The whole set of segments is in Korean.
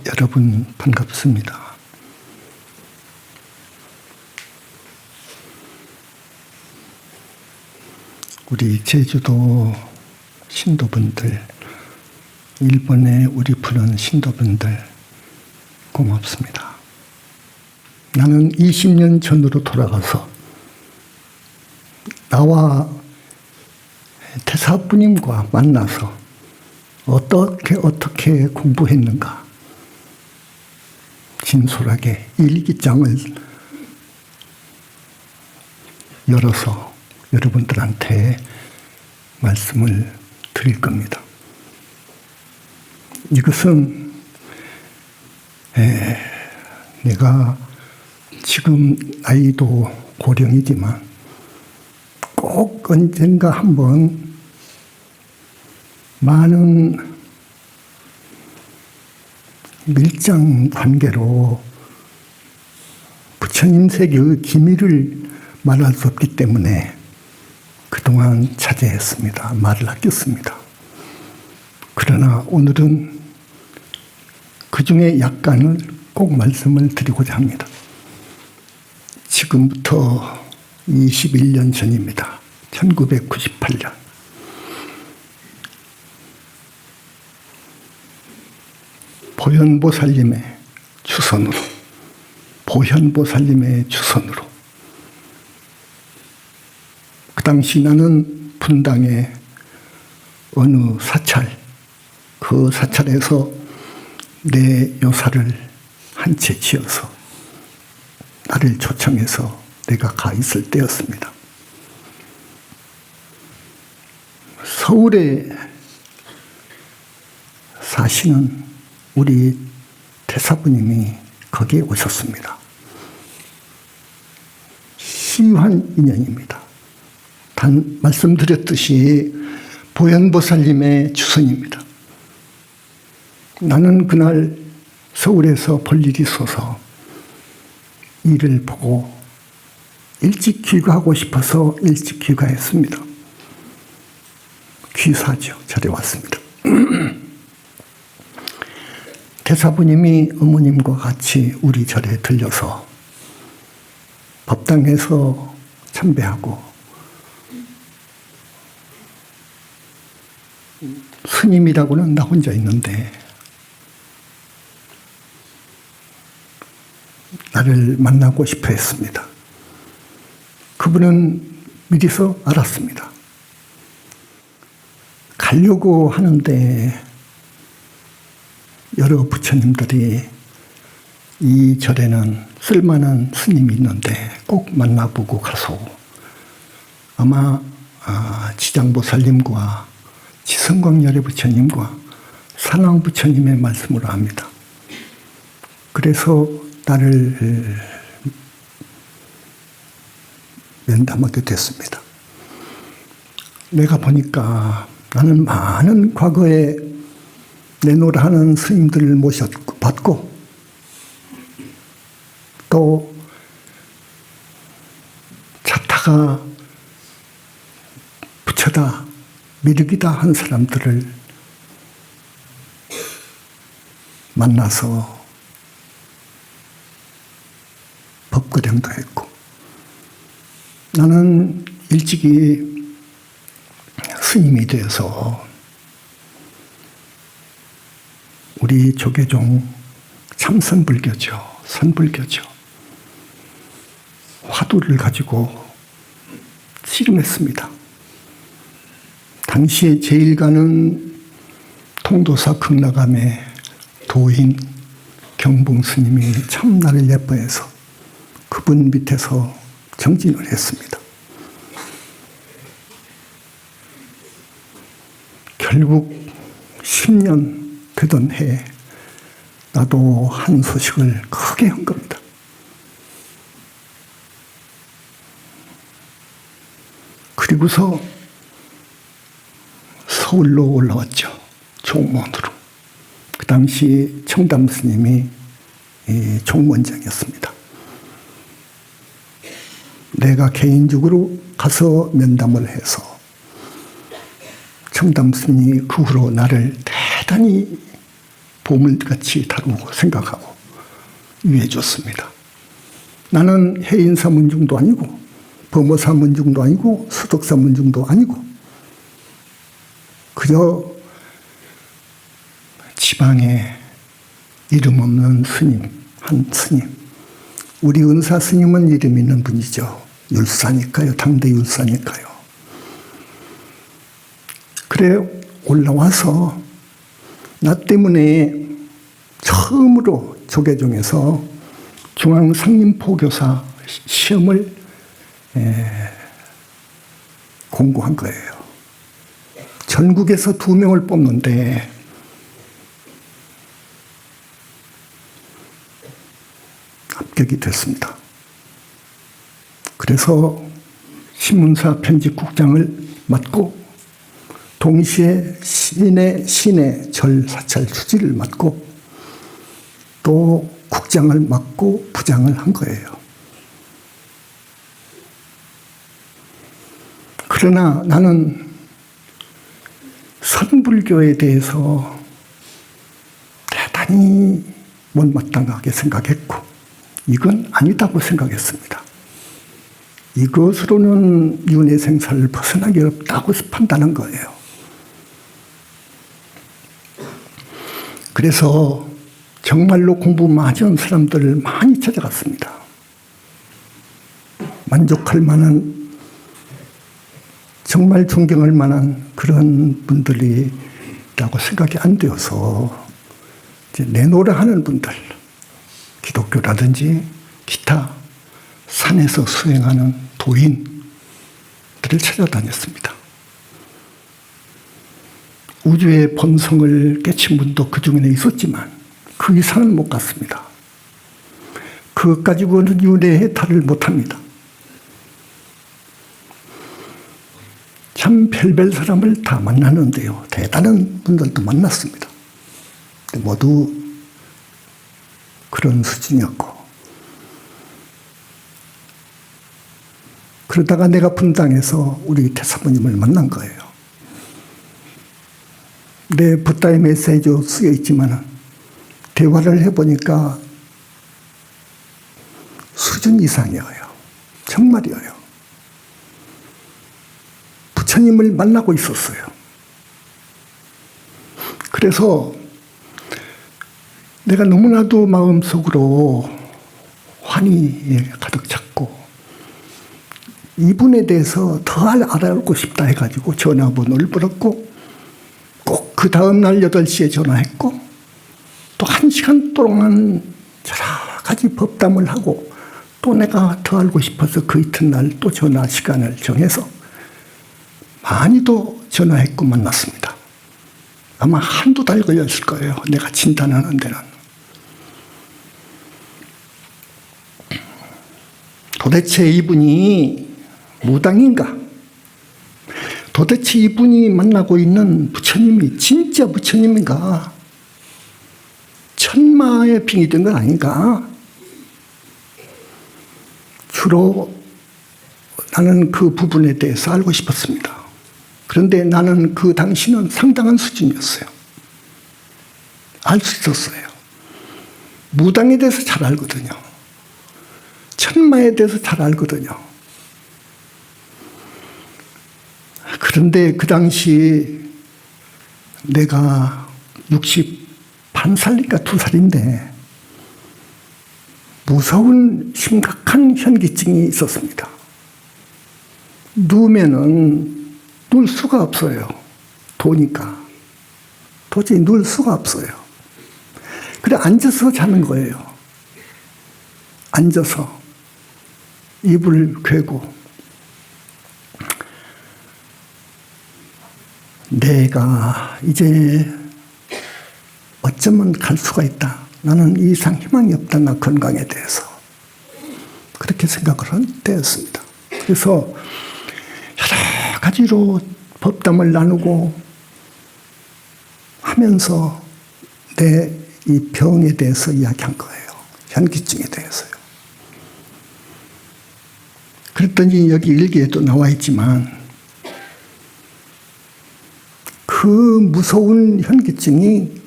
여러분 반갑습니다. 우리 제주도 신도분들, 일본에 우리 푸는 신도분들 고맙습니다. 나는 20년 전으로 돌아가서 나와 태사부님과 만나서 어떻게 공부했는가 진솔하게 일기장을 열어서 여러분들한테 말씀을 드릴 겁니다. 이것은 내가 지금 나이도 고령이지만 꼭 언젠가 한번 많은 밀장 관계로 부처님 세계의 기밀을 말할 수 없기 때문에 그동안 자제했습니다. 말을 아꼈습니다. 그러나 오늘은 그 중에 약간을 꼭 말씀을 드리고자 합니다. 지금부터 21년 전입니다. 1998년. 보현보살님의 주선으로 그 당시 나는 분당의 어느 사찰, 그 사찰에서 내 요사를 한 채 지어서 나를 초청해서 내가 가 있을 때였습니다. 서울에 사시는 우리 태사부님이 거기에 오셨습니다. 시한 인연입니다. 단 말씀드렸듯이 보현보살님의 주선입니다. 나는 그날 서울에서 볼 일이 있어서 일을 보고 일찍 귀가하고 싶어서 일찍 귀가했습니다. 귀사죠. 절에 왔습니다. 태사부님이 어머님과 같이 우리 절에 들려서 법당에서 참배하고 스님이라고는 나 혼자 있는데 나를 만나고 싶어 했습니다. 그분은 미리서 알았습니다. 가려고 하는데 여러 부처님들이 이 절에는 쓸만한 스님이 있는데 꼭 만나보고 가소. 아마 지장보살님과 지성광열의 부처님과 산왕부처님의 말씀으로 합니다. 그래서 나를 면담하게 됐습니다. 내가 보니까 나는 많은 과거에 내노라 하는 스님들을 모셔봤고 또 자타가 부처다 미륵이다 한 사람들을 만나서 법거령도 했고 나는 일찍이 스님이 되어서 우리 조계종 참선불교죠. 선불교죠. 화두를 가지고 씨름했습니다. 당시에 제일가는 통도사 극락암의 도인 경봉 스님이 참 나를 예뻐해서 그분 밑에서 정진을 했습니다. 결국 10년 되던 해에 나도 한 소식을 크게 한 겁니다. 그리고서 서울로 올라왔죠. 종문으로. 그 당시 청담 스님이 종원장이었습니다. 내가 개인적으로 가서 면담을 해서 청담 스님이 그 후로 나를 대단히 보물같이 다루고 생각하고 위해 줬습니다. 나는 해인사 문중도 아니고 범어사 문중도 아니고 수덕사 문중도 아니고 그저 지방에 이름 없는 스님, 한 스님. 우리 은사 스님은 이름 있는 분이죠. 율사니까요. 당대 율사니까요. 그래 올라와서 나 때문에 처음으로 조계종에서 중앙상림포교사 시험을 공고한 거예요. 전국에서 2명을 뽑는데 합격이 됐습니다. 그래서 신문사 편집국장을 맡고 동시에 시내 절 사찰 주지를 맡고 또 국장을 맡고 부장을 한 거예요. 그러나 나는 선불교에 대해서 대단히 못마땅하게 생각했고 이건 아니다고 생각했습니다. 이것으로는 윤회생사를 벗어나기 어렵다고 판단한 거예요. 그래서 정말로 공부 많이 한 사람들을 많이 찾아갔습니다. 만족할 만한 정말 존경할 만한 그런 분들이라고 생각이 안 되어서 이제 내노라 하는 분들, 기독교라든지 기타 산에서 수행하는 도인들을 찾아다녔습니다. 우주의 본성을 깨친 분도 그 중에 있었지만 그 이상은 못 갔습니다. 그것 가지고는 윤회의 탈을 못합니다. 참 별별 사람을 다 만나는데요. 대단한 분들도 만났습니다. 모두 그런 수준이었고 그러다가 내가 분당에서 우리 태사부님을 만난 거예요. 내 붓다의 메시지도 쓰여 있지만 대화를 해보니까 수준 이상이에요. 정말이에요. 부처님을 만나고 있었어요. 그래서 내가 너무나도 마음속으로 환희에 가득 찼고 이분에 대해서 더 알아보고 싶다 해가지고 전화번호를 불었고 꼭 그 다음날 8시에 전화했고 또 1시간 동안 여러 가지 법담을 하고 또 내가 더 알고 싶어서 그 이튿날 또 전화 시간을 정해서 많이도 전화했고 만났습니다. 아마 한두 달 걸렸을 거예요. 내가 진단하는 데는. 도대체 이분이 무당인가? 도대체 이분이 만나고 있는 부처님이 진짜 부처님인가? 천마의 빙이 된 건 아닌가? 주로 나는 그 부분에 대해서 알고 싶었습니다. 그런데 나는 그 당시는 상당한 수준이었어요. 알 수 있었어요. 무당에 대해서 잘 알거든요. 천마에 대해서 잘 알거든요. 그런데 그 당시 내가 61살인가 2살인데 무서운 심각한 현기증이 있었습니다. 누우면은 누울 수가 없어요. 도니까. 도저히 누울 수가 없어요. 그래 앉아서 자는 거예요. 앉아서 이불을 괴고 내가 이제 어쩌면 갈 수가 있다. 나는 이 이상 희망이 없다. 나 건강에 대해서. 그렇게 생각을 한 때였습니다. 그래서 여러 가지로 법담을 나누고 하면서 내 이 병에 대해서 이야기한 거예요. 현기증에 대해서요. 그랬더니 여기 일기에도 나와 있지만 그 무서운 현기증이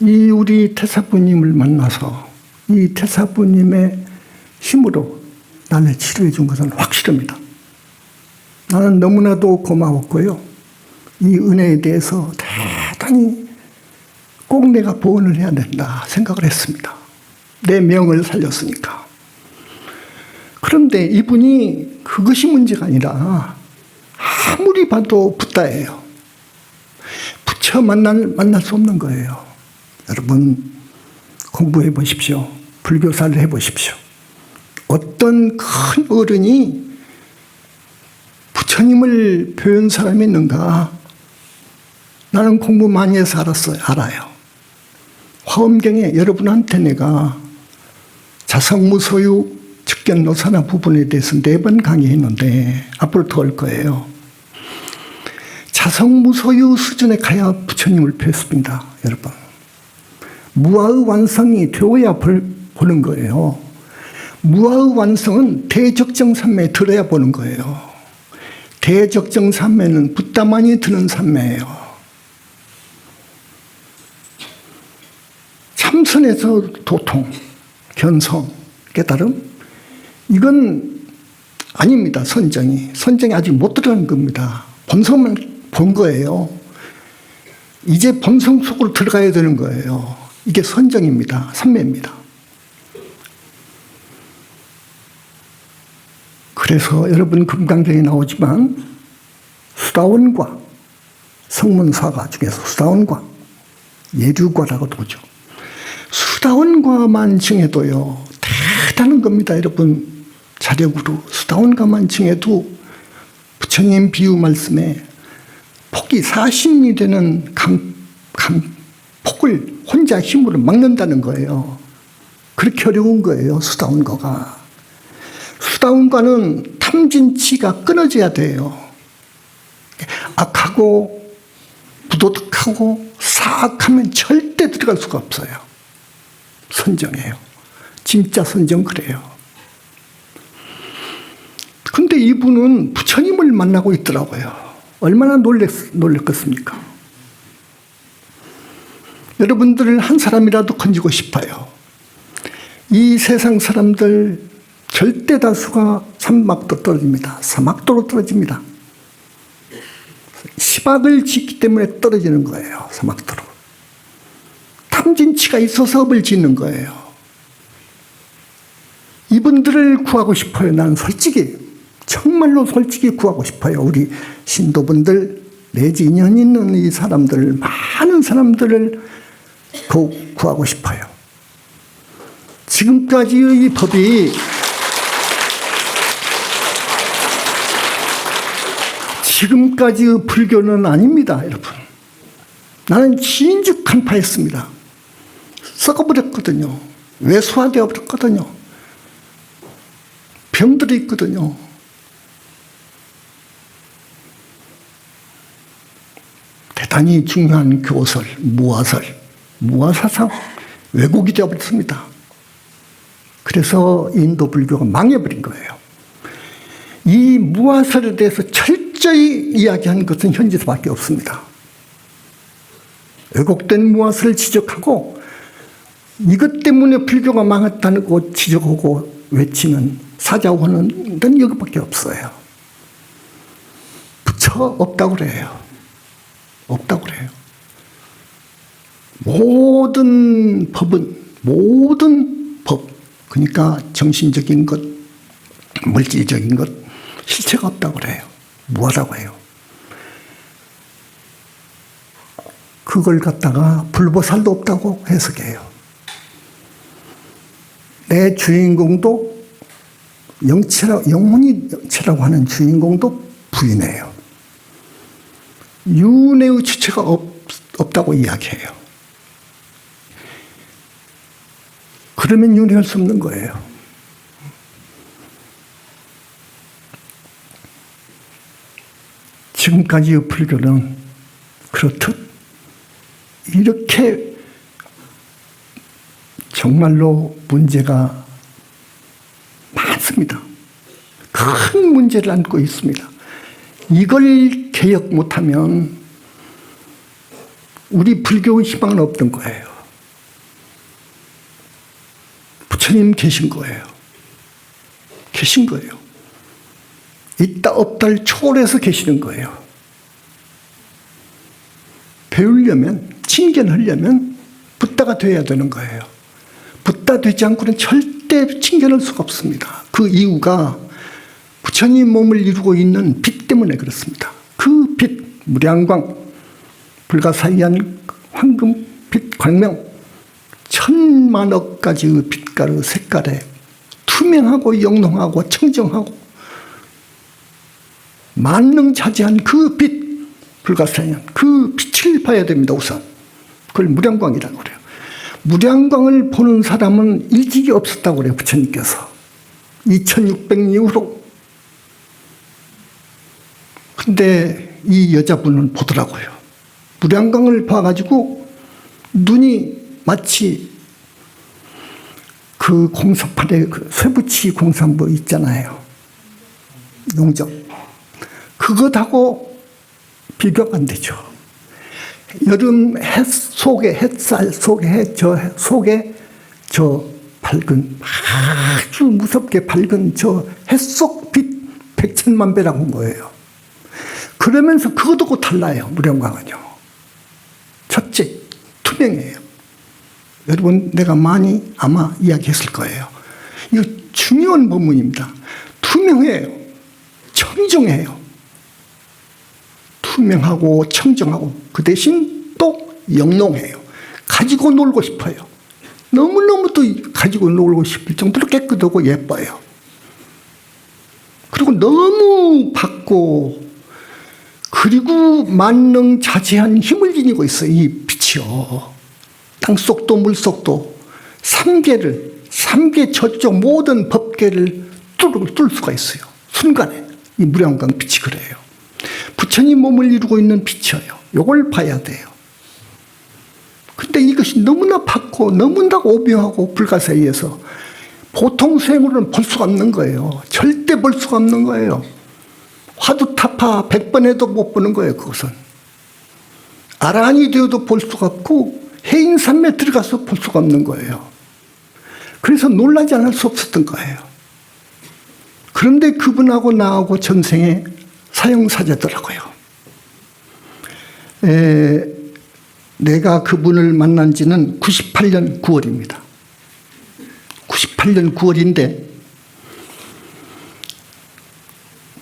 이 우리 태사부님을 만나서 이 태사부님의 힘으로 나를 치료해 준 것은 확실합니다. 나는 너무나도 고마웠고요. 이 은혜에 대해서 대단히 꼭 내가 보완을 해야 된다 생각을 했습니다. 내 명을 살렸으니까. 그런데 이분이 그것이 문제가 아니라 아무리 봐도 붓다예요. 부처 만날 수 없는 거예요. 여러분 공부해 보십시오. 불교사를 해 보십시오. 어떤 큰 어른이 부처님을 배운 사람이 있는가? 나는 공부 많이 해서 알아요. 화엄경에 여러분한테 내가 자성무소유 측견노사나 부분에 대해서 4번 강의했는데 앞으로 더 할 거예요. 자성무소유 수준에 가야 부처님을 뵀습니다. 여러분. 무아의 완성이 되어야 보는 거예요. 무아의 완성은 대적정삼매에 들어야 보는 거예요. 대적정삼매는 붓다만이 드는 삼매예요. 참선에서 도통, 견성, 깨달음 이건 아닙니다. 선정이 아직 못 들어간 겁니다. 본성만 본 거예요. 이제 본성 속으로 들어가야 되는 거예요. 이게 선정입니다. 삼매입니다. 그래서 여러분 금강경에 나오지만 수다원과 성문사가 중에서 수다원과 예류과라고도 보죠. 수다원과만 정해도요 대단한 겁니다. 여러분 자력으로 수다원과만 정해도 부처님 비유 말씀에 폭이 40리 되는 폭을 혼자 힘으로 막는다는 거예요. 그렇게 어려운 거예요. 수다원과가. 수다원과는 탐진치가 끊어져야 돼요. 악하고 부도덕하고 사악하면 절대 들어갈 수가 없어요. 선정이에요. 진짜 선정 그래요. 근데 이분은 부처님을 만나고 있더라고요. 얼마나 놀랬겠습니까? 여러분들을 한 사람이라도 건지고 싶어요. 이 세상 사람들 절대 다수가 삼막도 떨어집니다. 사막도로 떨어집니다. 시박을 짓기 때문에 떨어지는 거예요. 사막도로. 탐진치가 있어서 업을 짓는 거예요. 이분들을 구하고 싶어요. 나는 솔직히 정말로 솔직히 구하고 싶어요. 우리 신도분들 내지 인연 있는 이 사람들 많은 사람들을 구하고 싶어요. 지금까지의 이 법이 지금까지의 불교는 아닙니다. 여러분. 나는 진즉 간파했습니다. 썩어버렸거든요. 외소화되어 버렸거든요. 병들이 있거든요. 대단히 중요한 교설, 무아사상 왜곡이 되어버렸습니다. 그래서 인도 불교가 망해버린 거예요. 이 무아설에 대해서 철저히 이야기한 것은 현지서밖에 없습니다. 왜곡된 무아설을 지적하고 이것 때문에 불교가 망했다고 지적하고 외치는 사자원은 여기밖에 없어요. 부처 없다고 그래요. 없다고 그래요. 모든 법은 모든 법 그러니까 정신적인 것, 물질적인 것 실체가 없다고 그래요. 무하다고 해요. 그걸 갖다가 불보살도 없다고 해석해요. 내 주인공도 영혼이 영체라고 하는 주인공도 부인해요. 윤회의 주체가 없다고 이야기해요. 그러면 윤회할 수 없는 거예요. 지금까지의 불교는 그렇듯 이렇게 정말로 문제가 많습니다. 큰 문제를 안고 있습니다. 이걸 개혁 못하면 우리 불교의 희망은 없던 거예요. 부처님 계신 거예요. 계신 거예요. 있다 없다를 초월해서 계시는 거예요. 배우려면, 친견하려면 붓다가 돼야 되는 거예요. 붓다 되지 않고는 절대 친견할 수가 없습니다. 그 이유가 부처님 몸을 이루고 있는 빛 때문에 그렇습니다. 그 빛, 무량광, 불가사의한 황금빛 광명, 천만억 가지의 빛깔의 색깔에 투명하고 영롱하고 청정하고 만능자재한 그 빛, 불가사의한 그 빛을 봐야 됩니다. 우선 그걸 무량광이라고 그래요. 무량광을 보는 사람은 일찍이 없었다고 그래요. 부처님께서 2600년 이후로. 근데 이 여자분은 보더라고요. 무량광을 봐가지고 눈이 마치 그 공사판에 그 쇠붙이 공사뭐 있잖아요. 용접. 그것하고 비교가 안 되죠. 여름 햇살 속에 저 밝은, 아주 무섭게 밝은 저 햇속 빛 백천만 배라고 한 거예요. 그러면서 그것하고 달라요. 무량광은요. 첫째, 투명해요. 여러분, 내가 많이 아마 이야기했을 거예요. 이거 중요한 본문입니다. 투명해요. 청정해요. 투명하고 청정하고 그 대신 또 영롱해요. 가지고 놀고 싶어요. 너무너무 또 가지고 놀고 싶을 정도로 깨끗하고 예뻐요. 그리고 너무 밝고 그리고 만능자재한 힘을 지니고 있어요. 이 빛이요. 땅속도 물속도 3계 저쪽 모든 법계를 뚫을 수가 있어요. 순간에 이 무량광 빛이 그래요. 부처님 몸을 이루고 있는 빛이에요. 이걸 봐야 돼요. 근데 이것이 너무나 밝고 너무나 오묘하고 불가사의해서 보통 생으로는 볼 수가 없는 거예요. 절대 볼 수가 없는 거예요. 화두타파 100번 해도 못 보는 거예요. 그것은 아라한이 되어도 볼 수가 없고 해인산매에 들어가서 볼 수가 없는 거예요. 그래서 놀라지 않을 수 없었던 거예요. 그런데 그분하고 나하고 전생에 사형사자더라고요. 내가 그분을 만난 지는 98년 9월입니다. 98년 9월인데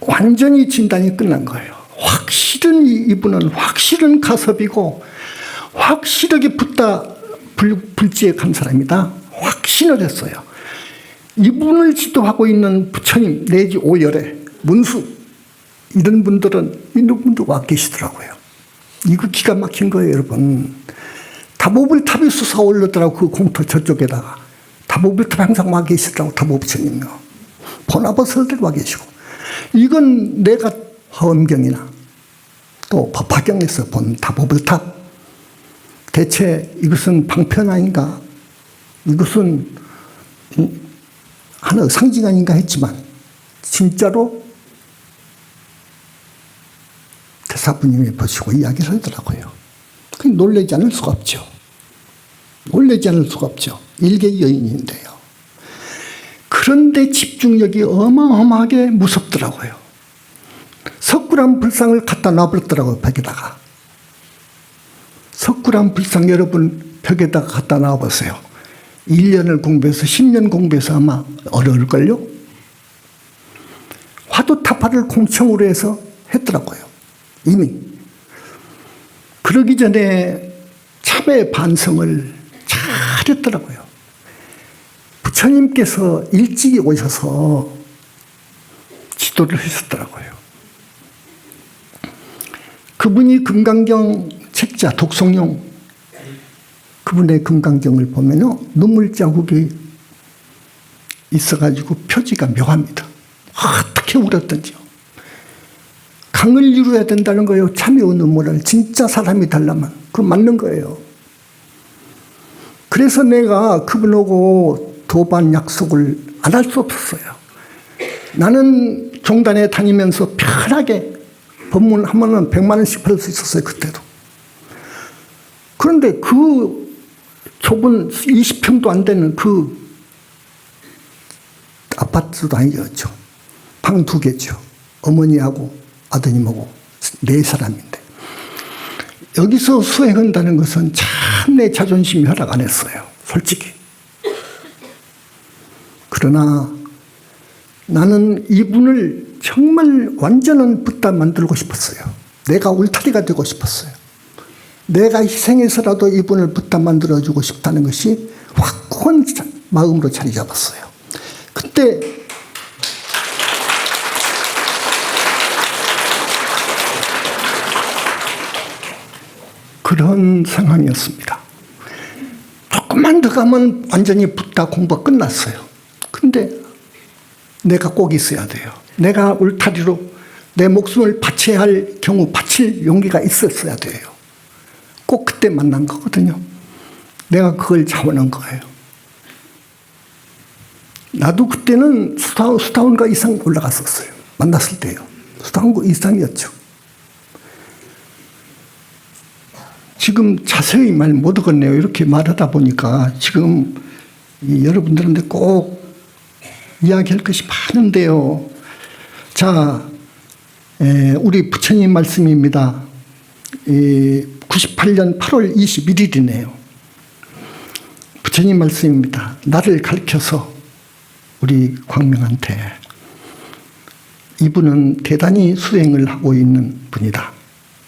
완전히 진단이 끝난 거예요. 확실한 이분은 확실한 가섭이고 확실하게 불지에 간 사람이다. 확신을 했어요. 이분을 지도하고 있는 부처님 내지 오열의 문수 이런 분들은 와 계시더라고요. 이거 기가 막힌 거예요, 여러분. 다보불탑이 솟아오르더라고 그 공터 저쪽에다가. 다보불탑 항상 와 계시더라고 다보부처님요. 보나버설들 와 계시고. 이건 내가 화엄경이나 또 법화경에서 본 다보불탑. 대체 이것은 방편 아닌가? 이것은 하나의 상징 아닌가 했지만 진짜로 대사부님이 보시고 이야기를 하더라고요. 놀라지 않을 수가 없죠. 놀라지 않을 수가 없죠. 일개 여인인데요. 그런데 집중력이 어마어마하게 무섭더라고요. 석굴암 불상을 갖다 놔버렸더라고요. 벽에다가. 석굴암 불상 여러분 벽에다가 갖다 놔보세요. 1년을 공부해서 10년 공부해서 아마 어려울걸요. 화두타파를 공청으로 해서 했더라고요. 이미. 그러기 전에 참회 반성을 잘했더라고요. 부처님께서 일찍이 오셔서 지도를 하셨더라고요. 그분이 금강경 책자 독송용 그분의 금강경을 보면요 눈물 자국이 있어가지고 표지가 묘합니다. 어떻게 울었던지요. 강을 이루어야 된다는 거예요. 참여의 눈물을. 진짜 사람이 달라면. 그거 맞는 거예요. 그래서 내가 그분하고 도반 약속을 안 할 수 없었어요. 나는 종단에 다니면서 편하게 법문하면 100만 원씩 벌 수 있었어요. 그때도. 그런데 그 좁은 20평도 안 되는 그 아파트도 아니었죠. 방 2개죠. 어머니하고 아드님하고 4사람인데. 여기서 수행한다는 것은 참 내 자존심이 허락 안 했어요. 솔직히. 그러나 나는 이분을 정말 완전한 붓다 만들고 싶었어요. 내가 울타리가 되고 싶었어요. 내가 희생해서라도 이분을 붓다 만들어주고 싶다는 것이 확고한 마음으로 자리 잡았어요. 그때 그런 상황이었습니다. 조금만 더 가면 완전히 붓다 공부가 끝났어요. 근데 내가 꼭 있어야 돼요. 내가 울타리로 내 목숨을 바쳐야 할 경우 바칠 용기가 있었어야 돼요. 꼭 그때 만난 거거든요. 내가 그걸 자원한 거예요. 나도 그때는 수다원가 이상 올라갔었어요. 만났을 때요. 수다원가 이상이었죠. 지금 자세히 말 못 하겠네요. 이렇게 말하다 보니까 지금 여러분들한테 꼭 이야기할 것이 많은데요. 자, 우리 부처님 말씀입니다. 98년 8월 21일이네요. 부처님 말씀입니다. 나를 가르쳐서 우리 광명한테 이분은 대단히 수행을 하고 있는 분이다.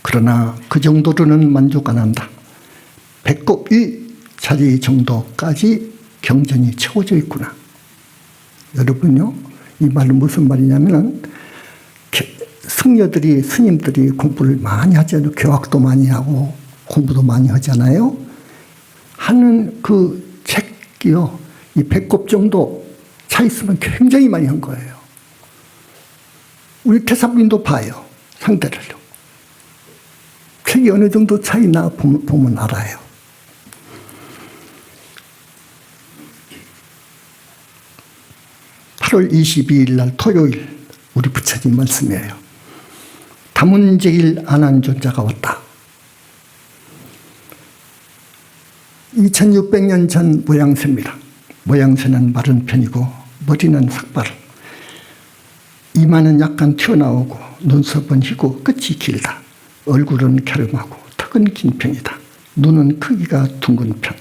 그러나 그 정도로는 만족 안 한다. 배꼽 위 자리 정도까지 경전이 채워져 있구나. 여러분요, 이 말은 무슨 말이냐면은 승려들이, 스님들이 공부를 많이 하잖아요. 교학도 많이 하고 공부도 많이 하잖아요. 하는 그 책이요, 이 배꼽 정도 차 있으면 굉장히 많이 한 거예요. 우리 태사부인도 봐요. 상대를. 책이 어느 정도 차이나 보면 알아요. (8월 22일) 날 토요일 우리 부처님 말씀이에요. 다문제일 안한존자가 왔다. 2600년 전 모양새입니다. 모양새는 마른 편이고 머리는 삭발, 이마는 약간 튀어나오고 눈썹은 희고 끝이 길다. 얼굴은 갸름하고 턱은 긴 편이다. 눈은 크기가 둥근 편.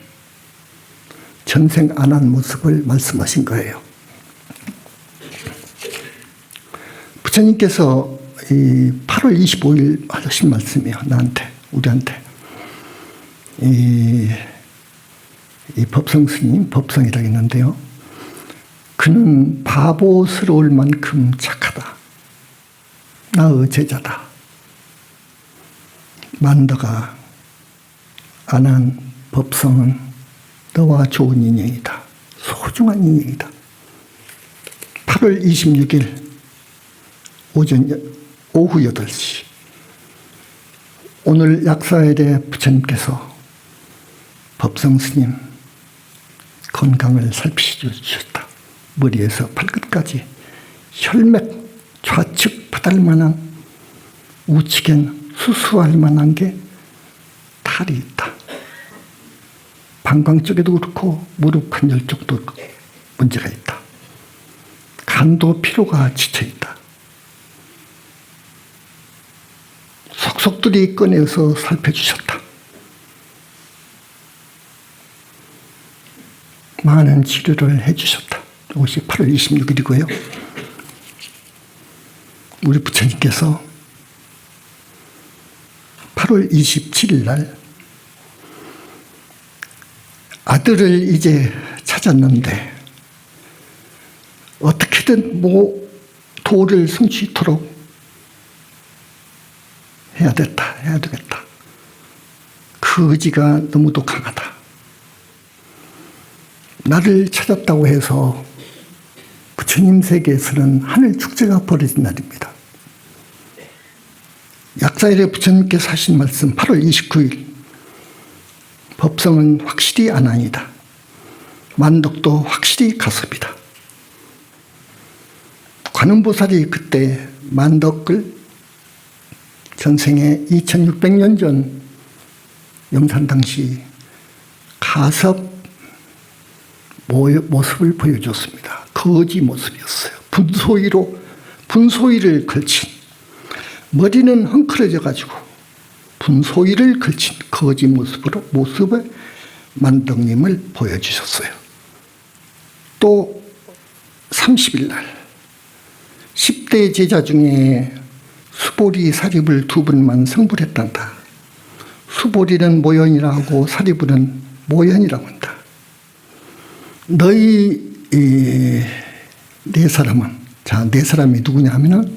전생 안 한 모습을 말씀하신 거예요. 부처님께서 이 8월 25일 하신 말씀이에요. 나한테, 우리한테. 이 법성 스님, 법성이라고 했는데요. 그는 바보스러울 만큼 착하다. 나의 제자다. 만더가 안 한 법성은 너와 좋은 인연이다. 소중한 인연이다. 8월 26일 오후 8시 오늘 약사일에 부처님께서 법성 스님 건강을 살피주셨다. 머리에서 발끝까지 혈맥 좌측 파달 만한 우측엔 수수할 만한 게 탈이 있다. 방광 쪽에도 그렇고 무릎 관절 쪽도 문제가 있다. 간도 피로가 지쳐 있다. 속속들이 꺼내서 살펴주셨다. 많은 치료를 해주셨다. 이것이 8월 26일이고요. 우리 부처님께서 8월 27일 날 아들을 이제 찾았는데 어떻게든 도를 성취토록 해야 되겠다. 그 의지가 너무도 강하다. 나를 찾았다고 해서 부처님 세계에서는 하늘 축제가 벌어진 날입니다. 약사일에 부처님께서 하신 말씀 8월 29일 법성은 확실히 안한이다. 만덕도 확실히 가섭이다. 관음보살이 그때 만덕을 전생에 2600년 전 영산 당시 가섭 모습을 보여줬습니다. 그 거지 모습이었어요. 분소위를 걸친, 머리는 헝클어져 가지고 분소위를 걸친 거지 모습의 만덕님을 보여주셨어요. 또 30일 날 10대 제자 중에 수보리, 사리불 두 분만 성불했단다. 수보리는 모연이라고 하고 사리불은 모연이라고 한다. 너희 네 사람은, 자, 네 사람이 누구냐 하면은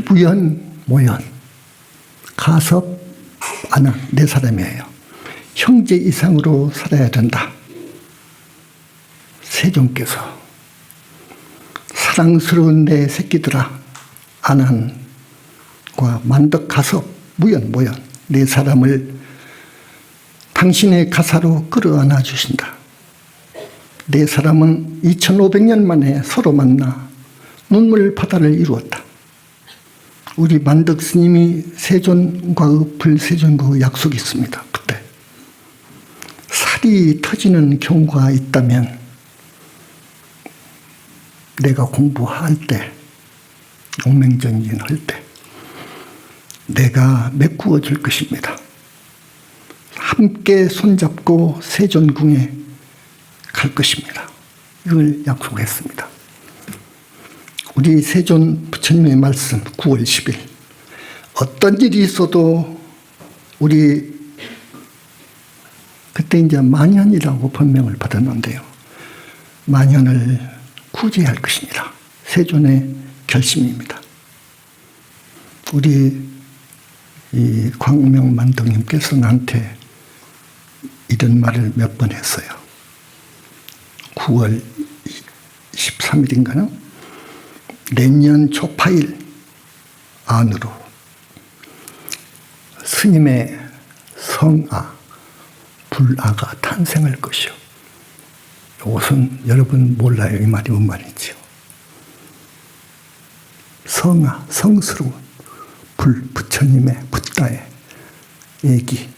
무연, 모연, 가섭, 아는 네 사람이에요. 형제 이상으로 살아야 된다. 세존께서 사랑스러운 내 새끼들아, 안한과 만덕, 가섭, 무연, 모연 네 사람을 당신의 가사로 끌어안아 주신다. 네 사람은 2500년 만에 서로 만나 눈물 바다를 이루었다. 우리 만덕 스님이 세존과의 불세존과의 약속이 있습니다. 그때 살이 터지는 경우가 있다면 내가 공부할 때, 용맹정진 할 때 내가 메꾸어 줄 것입니다. 함께 손잡고 세존궁에 갈 것입니다. 이걸 약속했습니다. 우리 세존 부처님의 말씀 9월 10일 어떤 일이 있어도 우리 그때 이제 만현이라고 법명을 받았는데요. 만현을 구제할 것입니다. 세존의 결심입니다. 우리 이 광명만덕님께서 나한테 이런 말을 몇 번 했어요. 9월 13일인가요? 내년 초파일 안으로 스님의 성아, 불아가 탄생할 것이요. 이것은 여러분 몰라요. 이 말이 뭔 말인지요. 성아, 성스러운 부처님의 붓다의 얘기.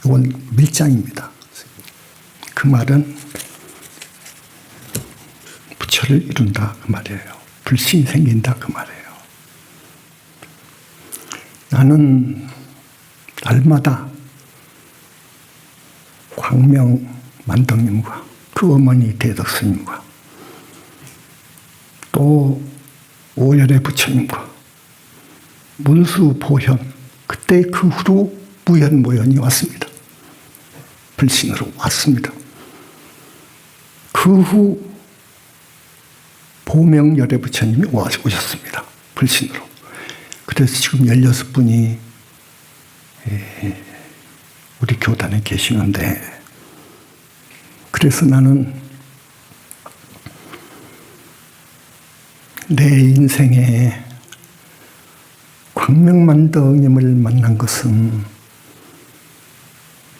이건 밀장입니다. 그 말은 부처를 이룬다 그 말이에요. 불신이 생긴다 그 말이에요. 나는 날마다 광명만덕님과 그 어머니 대덕스님과 또 오열의 부처님과 문수보현, 그때 그 후로 무연모연이 왔습니다. 불신으로 왔습니다. 그 후 보명열의 부처님이 오셨습니다. 불신으로. 그래서 지금 16분이 우리 교단에 계시는데, 그래서 나는 내 인생에 광명만덕님을 만난 것은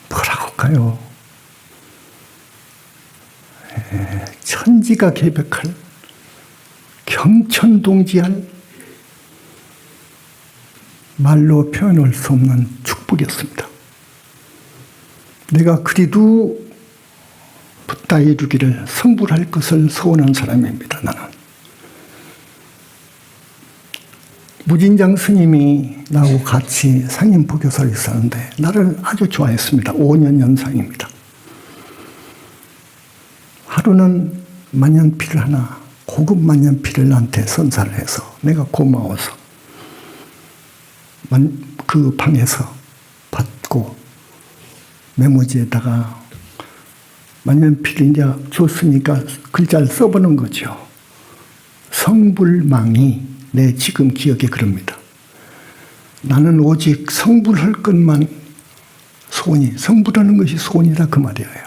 뭐라고 할까요? 천지가 개벽할, 경천동지할, 말로 표현할 수 없는 축복이었습니다. 내가 그리도 붓다 이루기를 성불할 것을 소원한 사람입니다. 나는. 무진장 스님이 나하고 같이 상인포교사를 있었는데 나를 아주 좋아했습니다. 5년 연상입니다. 하루는 만년필을 하나, 고급 만년필을 나한테 선사를 해서 내가 고마워서 그 방에서 받고 메모지에다가 만년필을 이제 줬으니까 글자를 써보는 거죠. 성불망이 내 지금 기억에 그럽니다. 나는 오직 성불할 것만 소원이, 성불하는 것이 소원이라 그 말이에요.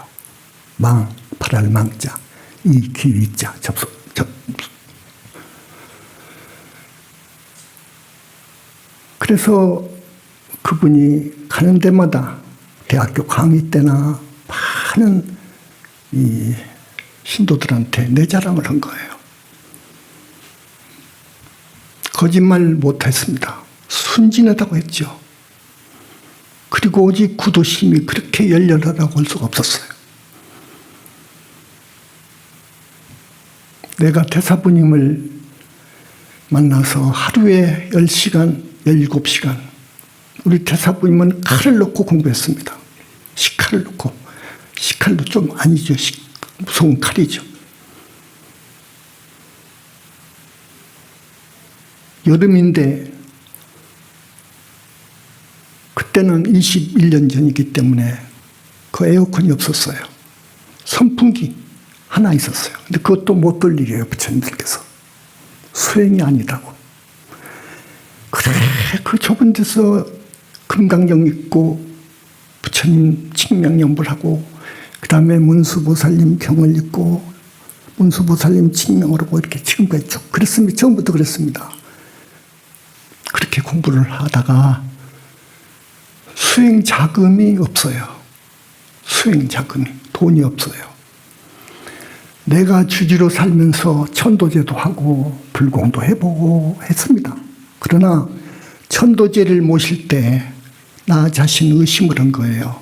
망, 발할 망자, 이 기위자, 그래서 그분이 가는 데마다 대학교 강의 때나 많은 이 신도들한테 내 자랑을 한 거예요. 거짓말 못했습니다. 순진하다고 했죠. 그리고 오직 구도심이 그렇게 열렬하다고 할 수가 없었어요. 내가 대사부님을 만나서 하루에 10시간, 17시간 우리 대사부님은 칼을 놓고 공부했습니다. 식칼을 놓고. 식칼도 좀 아니죠. 무서운 칼이죠. 여름인데 그때는 21년 전이기 때문에 그 에어컨이 없었어요. 선풍기 하나 있었어요. 근데 그것도 못 돌리게요, 부처님들께서. 수행이 아니다고. 그래, 그 좁은 데서 금강경 읽고 부처님 칭명연불 하고 그 다음에 문수보살님 경을 읽고 문수보살님 칭명을 하고 이렇게 지금까지 쭉 그랬습니다. 처음부터 그랬습니다. 그렇게 공부를 하다가 수행 자금이 없어요. 수행 자금이. 돈이 없어요. 내가 주지로 살면서 천도제도 하고 불공도 해보고 했습니다. 그러나 천도제를 모실 때 나 자신 의심을 한 거예요.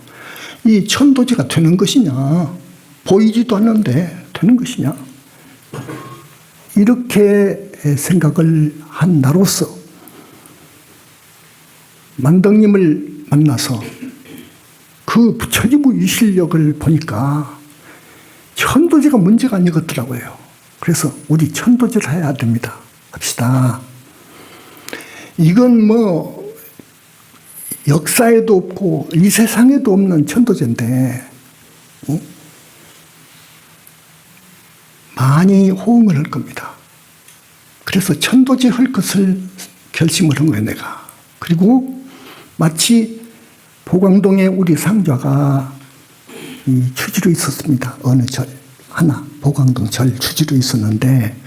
이 천도제가 되는 것이냐? 보이지도 않는데 되는 것이냐? 이렇게 생각을 한 나로서 만덕님을 만나서 그 부처님의 위실력을 보니까 천도제가 문제가 아니겠더라고요. 그래서 우리 천도제를 해야 됩니다. 합시다. 이건 뭐 역사에도 없고 이 세상에도 없는 천도제인데 많이 호응을 할 겁니다. 그래서 천도제 할 것을 결심을 한 거예요, 내가. 그리고 마치 보광동에 우리 상좌가 이 주지로 있었습니다. 어느 절 하나 보광동 절 주지로 있었는데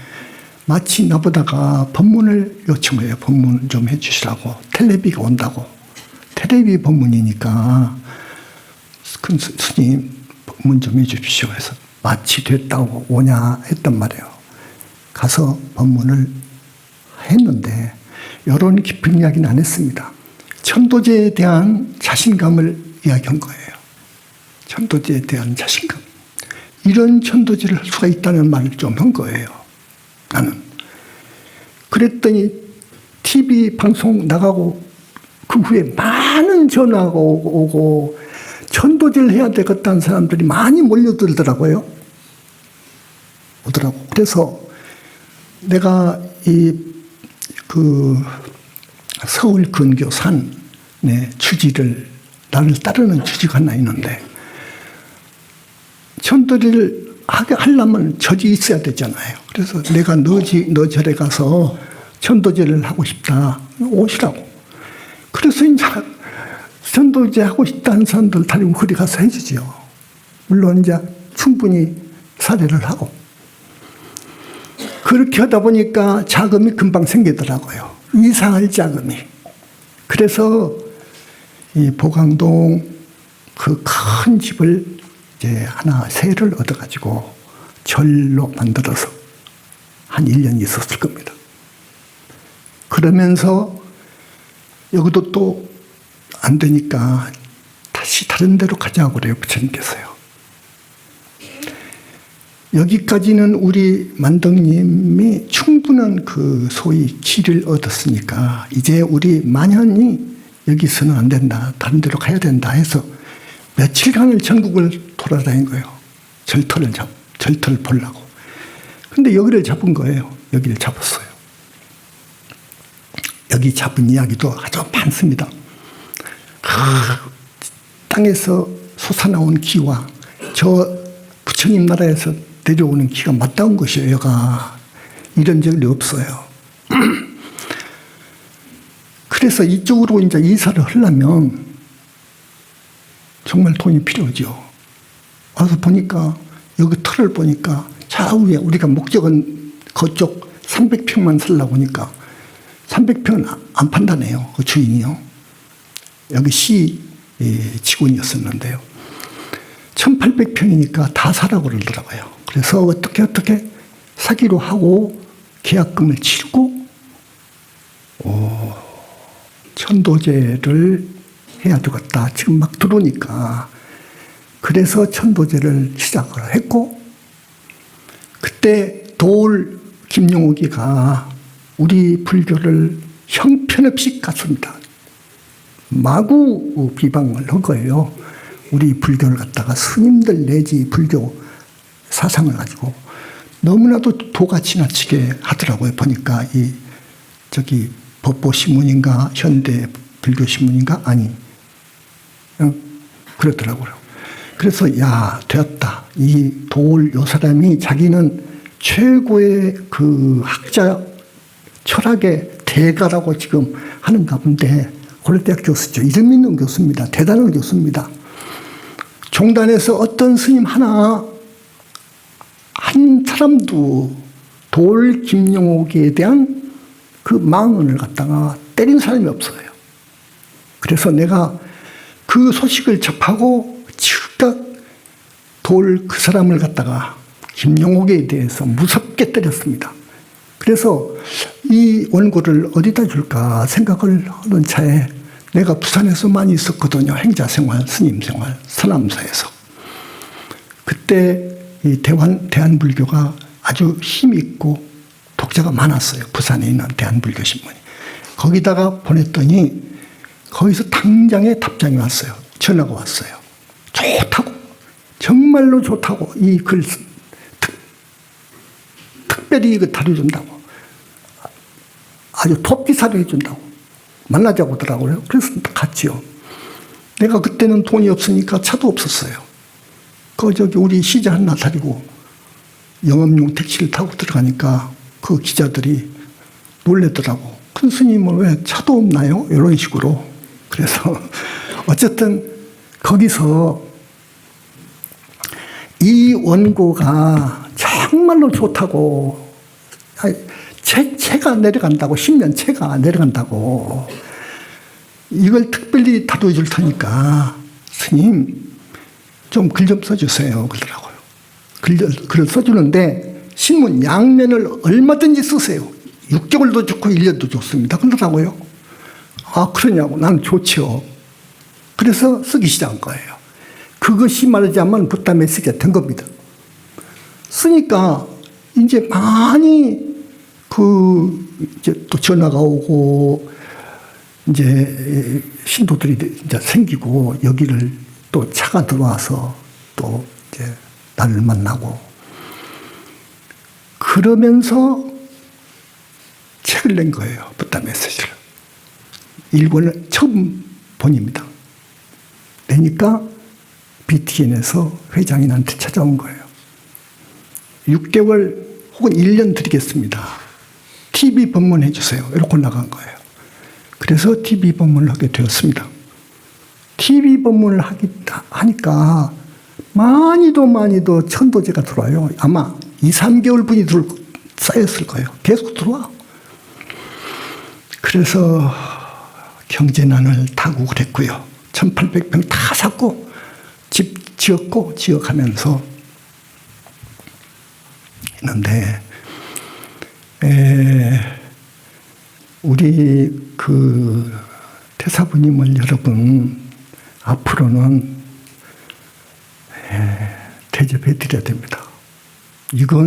마치 나보다가 법문을 요청해요. 법문 좀 해주시라고. 텔레비가 온다고. 텔레비 법문이니까 큰 스님 법문 좀 해주십시오. 해서 마치 됐다고 오냐 했단 말이에요. 가서 법문을 했는데 이런 깊은 이야기는 안 했습니다. 천도제에 대한 자신감을 이야기한 거예요. 천도제에 대한 자신감. 이런 천도제를 할 수가 있다는 말을 좀 한 거예요. 나는. 그랬더니 TV 방송 나가고 그 후에 많은 전화가 오고 천도제를 해야 되겠다는 사람들이 많이 몰려들더라고요. 오더라고. 그래서 내가 서울 근교산 주지를 나를 따르는 주지가 하나 있는데 천도제를 하려면 절이 있어야 되잖아요. 그래서 내가 너 절에 가서 천도제를 하고 싶다. 오시라고. 그래서 이제 천도제 하고 싶다는 사람들 다리고 그리 가서 해주죠. 물론 이제 충분히 사례를 하고. 그렇게 하다 보니까 자금이 금방 생기더라고요. 이사할 자금이. 그래서 이 보광동 그 큰 집을 이제 하나 세를 얻어가지고 절로 만들어서 한 1년 있었을 겁니다. 그러면서 여기도 또 안 되니까 다시 다른 데로 가자고 그래요. 부처님께서요. 여기까지는 우리 만덕님이 충분한 그 소위 기를 얻었으니까 이제 우리 만연히 여기서는 안 된다. 다른 데로 가야 된다 해서 며칠간을 전국을 돌아다닌 거예요. 절터를 보려고. 근데 여기를 잡은 거예요. 여기를 잡았어요. 여기 잡은 이야기도 아주 많습니다. 땅에서 솟아나온 기와 저 부처님 나라에서 내려오는 기가 맞닿은 것이에요. 여가 이런 적이 없어요. 그래서 이쪽으로 이제 이사를 하려면 정말 돈이 필요하죠. 와서 보니까 여기 틀을 보니까 좌우에 우리가 목적은 그쪽 300평만 살라고 하니까 300평은 안 판다네요. 그 주인이요. 여기 시 직원이었었는데요. 1800평이니까 다 사라고 그러더라고요. 그래서 어떻게 사기로 하고 계약금을 치르고 천도제를 해야 되겠다. 지금 막 들어오니까. 그래서 천도제를 시작을 했고 그때 도올 김용옥이가 우리 불교를 형편없이 깠습니다. 마구 비방을 한 거예요. 우리 불교를 갖다가 스님들 내지 불교 사상을 가지고 너무나도 도가 지나치게 하더라고요. 보니까 법보신문인가 현대 불교신문인가 아니 그러더라고요. 그래서 야 되었다. 이 도올 요 사람이 자기는 최고의 그 학자 철학의 대가라고 지금 하는가 본데 고려대학 교수죠. 이름 있는 교수입니다. 대단한 교수입니다. 종단에서 어떤 스님 한 사람도 도올 김용옥에 대한 그 망언을 갖다가 때린 사람이 없어요. 그래서 내가 그 소식을 접하고 즉각 도올 그 사람을 갖다가 김용옥에 대해서 무섭게 때렸습니다. 그래서 이 원고를 어디다 줄까 생각을 하는 차에 내가 부산에서 많이 있었거든요. 행자생활, 스님생활, 서남사에서. 그때 이 대한불교가 아주 힘있고 독자가 많았어요. 부산에 있는 대한불교신문이. 거기다가 보냈더니 거기서 당장에 답장이 왔어요. 전화가 왔어요. 좋다고. 정말로 좋다고. 이 글 특별히 이거 다뤄준다고. 아주 톱기사를 해준다고. 만나자고 하더라고요. 그래서 갔지요. 내가 그때는 돈이 없으니까 차도 없었어요. 우리 시자 하나 다리고 영업용 택시를 타고 들어가니까 그 기자들이 놀래더라고. 큰 스님은 왜 차도 없나요? 이런 식으로. 그래서 어쨌든 거기서 이 원고가 정말로 좋다고 채가 내려간다고 10년 채가 내려간다고 이걸 특별히 다뤄줄 테니까 스님 좀 글 좀 써주세요 그러더라고요. 글을 써주는데 신문 양면을 얼마든지 쓰세요. 6개월도 좋고 1년도 좋습니다 그러더라고요. 아 그러냐고. 나는 좋죠. 그래서 쓰기 시작한 거예요. 그것이 말하자면 부담에 쓰게 된 겁니다. 쓰니까 이제 많이 이제 또 전화가 오고 이제 신도들이 이제 생기고 여기를 또 차가 들어와서 또 이제 나를 만나고 그러면서 책을 낸 거예요. 부담 메시지를. 일본을 처음 본입니다. 내니까 BTN에서 회장이 나한테 찾아온 거예요. 6개월 혹은 1년 드리겠습니다. TV 법문해 주세요. 이렇게 나간 거예요. 그래서 TV 법문을 하게 되었습니다. TV 법문을 하니까 많이도 천도제가 들어와요. 아마 2~3개월 분이 쌓였을 거예요. 계속 들어와. 그래서 경제난을 타고 그랬고요. 1800평 다 샀고 집 지었고 지어가면서 있는데 우리 그 태사부님을 여러분 앞으로는 대접해 드려야 됩니다. 이거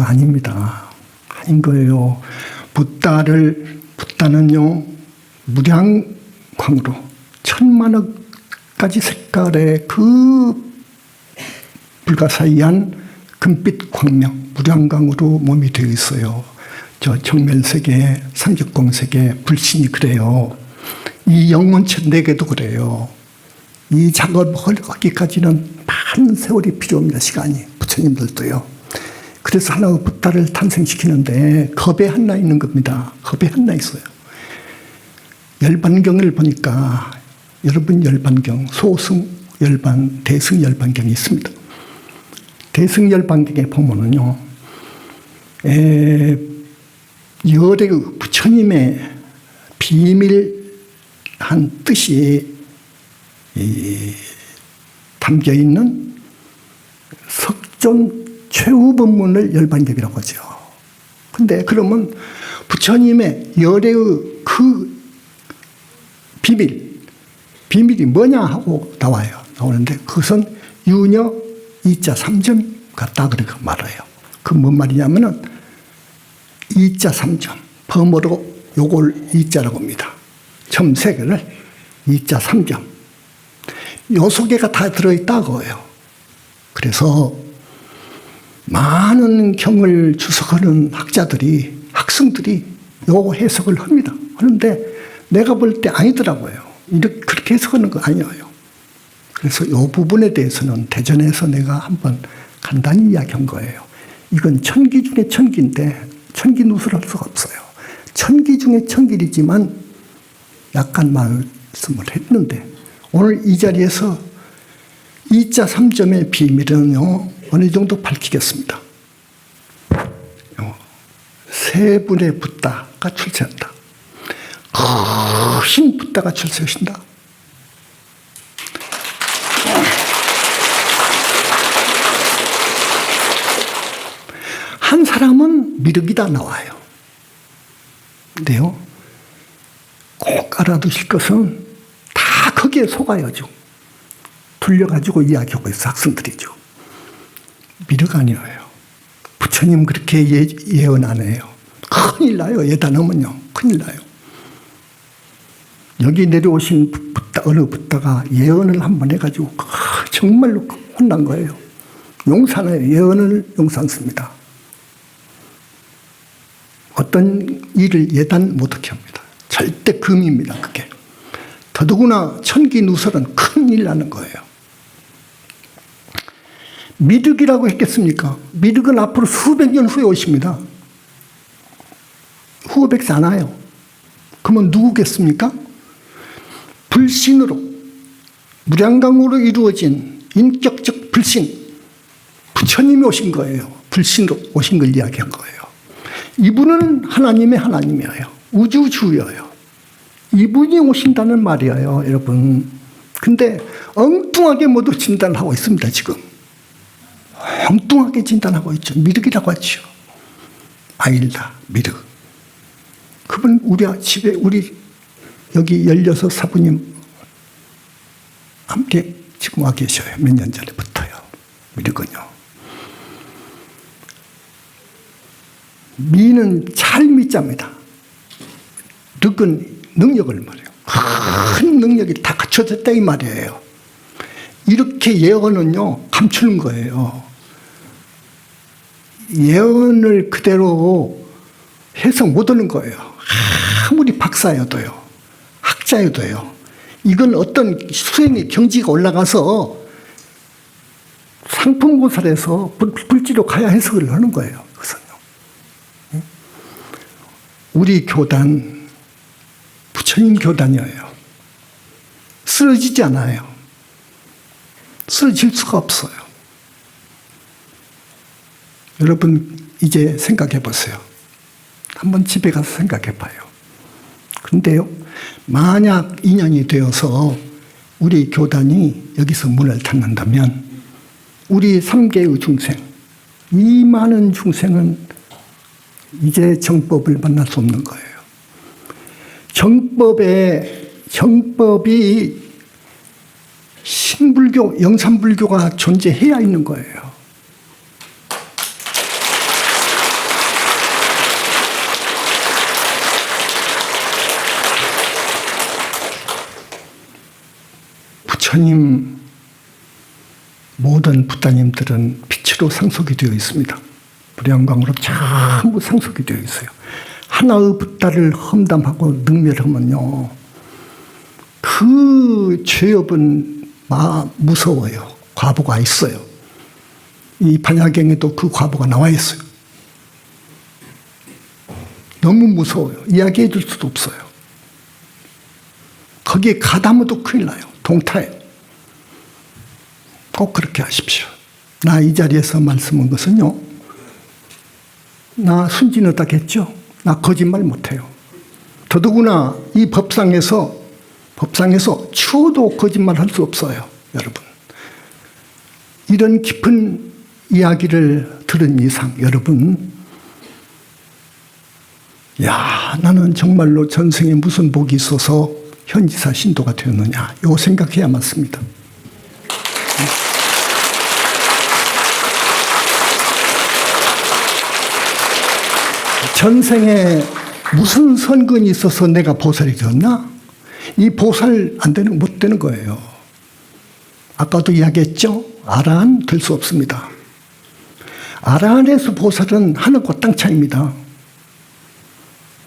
아닙니다. 아닌 거예요. 붓다는요 무량광으로 1000만억까지 색깔의 그 불가사의한 금빛 광명 무량광으로 몸이 되어 있어요. 저 정면세계, 삼적공세계 불신이 그래요. 이 영문체 4개도 그래요. 이 작업을 하기까지는 많은 세월이 필요합니다. 시간이. 부처님들도요. 그래서 하나의 붓다를 탄생시키는데 겁에 하나 있는 겁니다. 겁에 하나 있어요. 열반경을 보니까 여러분 열반경, 소승 열반, 대승 열반경이 있습니다. 대승 열반경에 보면은요, 열의 부처님의 비밀한 뜻이 담겨 있는 석존 최후 법문을 열반경이라고 하죠. 근데 그러면 부처님의 열의 그 비밀이 뭐냐 하고 나와요. 나오는데 그것은 유녀 이자 3점 같다 그렇게 말해요. 그 뭔 말이냐면은 2자 3점. 범어로 요걸 2자라고 합니다. 점 3개를 2자 3점. 요 속에가 다 들어있다고요. 그래서 많은 경을 주석하는 학생들이 요 해석을 합니다. 그런데 내가 볼 때 아니더라고요. 이렇게 그렇게 해석하는 거 아니에요. 그래서 이 부분에 대해서는 대전에서 내가 한번 간단히 이야기한 거예요. 이건 천기 중에 천기인데 천기 누설할 수가 없어요. 천기 중에 천기이지만 약간 말씀을 했는데 오늘 이 자리에서 2자 3점의 비밀은요 어느 정도 밝히겠습니다. 세 분의 붓다가 출세한다. 큰 붓다가 출세하신다. 한 사람은 미륵이다 나와요. 근데요, 꼭 알아두실 것은 다 거기에 속아야죠. 돌려가지고 이야기하고 있어, 학생들이죠. 미륵 아니에요. 부처님 그렇게 예언 안 해요. 큰일 나요. 예다 넘으면요. 큰일 나요. 여기 내려오신 붓다, 어느 붓다가 예언을 한번 해가지고 정말로 혼난 거예요. 용산에 예언을 용산습니다. 어떤 일을 예단 못하게 합니다. 절대 금입니다. 그게. 더더구나 천기 누설은 큰일 나는 거예요. 미륵이라고 했겠습니까? 미륵은 앞으로 수백 년 후에 오십니다. 후백지 않아요. 그러면 누구겠습니까? 불신으로 무량강으로 이루어진 인격적 불신 부처님이 오신 거예요. 불신으로 오신 걸 이야기한 거예요. 이분은 하나님이에요. 우주주예요. 이분이 오신다는 말이에요, 여러분. 근데 엉뚱하게 모두 진단을 하고 있습니다, 지금. 엉뚱하게 진단하고 있죠. 미륵이라고 하죠. 아니다, 미륵. 그분 우리 집에 우리 여기 16 사부님 함께 지금 와 계셔요. 몇 년 전에부터요. 미륵은요. 미는 잘 미자입니다. 륵은 능력을 말해요. 큰 능력이 다 갖춰졌다 이 말이에요. 이렇게 예언은요 감추는 거예요. 예언을 그대로 해석 못하는 거예요. 아무리 박사여도요, 학자여도요. 이건 어떤 수행의 경지가 올라가서 상품고살에서 불지로 가야 해석을 하는 거예요. 그것은요. 우리 교단 부처님 교단이에요. 쓰러지지 않아요. 쓰러질 수가 없어요. 여러분 이제 생각해 보세요. 한번 집에 가서 생각해 봐요. 그런데요, 만약 인연이 되어서 우리 교단이 여기서 문을 닫는다면 우리 3계의 중생, 이 많은 중생은 이제 정법을 만날 수 없는 거예요. 정법이 신불교, 영산불교가 존재해야 있는 거예요. 부처님 모든 부따님들은 빛으로 상속이 되어 있습니다. 무량광으로 전부 상속이 되어 있어요. 하나의 붓다를 험담하고 능멸하면요, 그 죄업은 무서워요. 과보가 있어요. 이 반야경에도 그 과보가 나와 있어요. 너무 무서워요. 이야기해 줄 수도 없어요. 거기에 가담해도 큰일 나요. 동타예요. 꼭 그렇게 하십시오. 나 이 자리에서 말씀한 것은요, 나 순진하다겠죠? 나 거짓말 못해요. 더더구나 이 법상에서 추워도 거짓말 할 수 없어요. 여러분, 이런 깊은 이야기를 들은 이상 여러분, 야, 나는 정말로 전생에 무슨 복이 있어서 현지사 신도가 되었느냐, 요 생각해야 맞습니다. 전생에 무슨 선근이 있어서 내가 보살이 되었나? 이 보살 못 되는 거예요. 아까도 이야기했죠? 아라한 될 수 없습니다. 아라한에서 보살은 하늘과 땅 차이입니다.